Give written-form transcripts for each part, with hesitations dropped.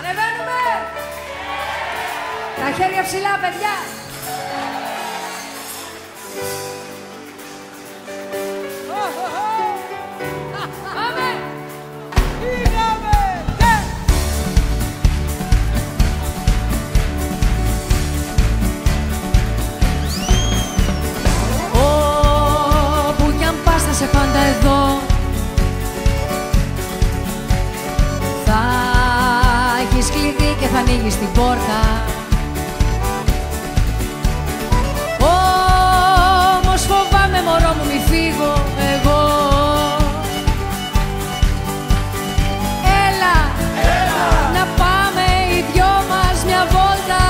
Ανεβαίνουμε! Τα χέρια ψηλά, παιδιά! Πάμε! Πήγαμε! Όπου κι αν πας θα σε πάντα εδώ. Θα έχεις κλειδί και θα ανοίγεις την πόρτα. Όμως φοβάμαι μωρό μου μη φύγω εγώ. Έλα, να πάμε οι δυο μας μια βόλτα.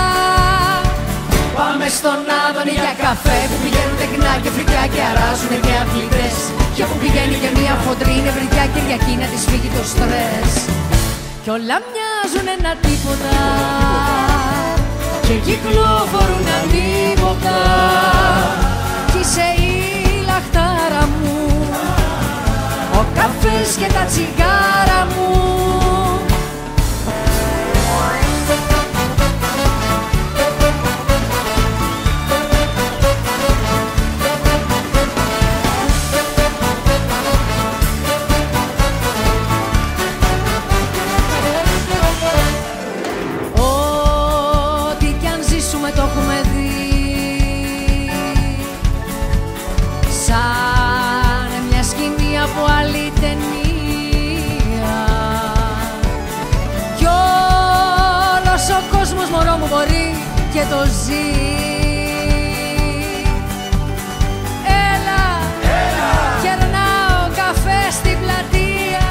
Πάμε στον Άδωνη για καφέ που πηγαίνουν τεκνά και φρικιά και αράζουνε και αθλητές. Και που πηγαίνει και μια χοντρή νευρικιά Κυριακή να της φύγει το στρες. Κι όλα μοιάζουν ένα τίποτα και κυκλοφορούν ανίποτα. Κι είσαι η λαχτάρα μου, ο καφές και τα τσιγάρα μου. Το έχουμε δει σαν μια σκηνή από άλλη ταινία. Κι όλος ο κόσμος μωρό μου μπορεί και το ζει. Έλα, κερνάω καφέ στην πλατεία.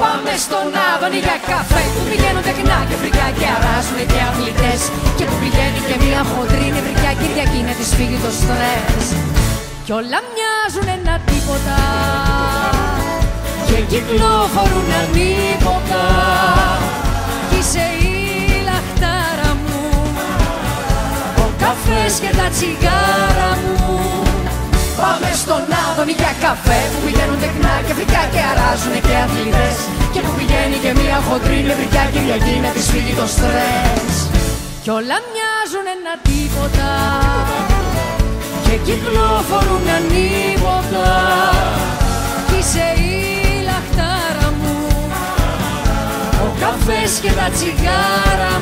Πάμε στον Άδωνη για καφέ που πηγαίνουν τεκνά και φρικιά και αράζουνε και αθλητές. Και που πηγαίνει και μια χοντρή νευρικιά Κυριακή να της φύγει το στρες. Κι όλα μοιάζουν ένα τίποτα και κυκλοφορούν ανίποτα. Κι είσαι η λαχτάρα μου, ο καφές και τα τσιγάρα μου. Πάμε στον Άδωνη για καφέ που πηγαίνουν τεκνά και φρικιά και αράζουνε και αθλητές. Και που πηγαίνει και μια χοντρή νευρικιά Κυριακή να της φύγει το στρες. Κι όλα μοιάζουν ένα τίποτα και κυκλοφορούν ανίποτα. Κι είσαι η λαχτάρα μου, ο καφές και τα τσιγάρα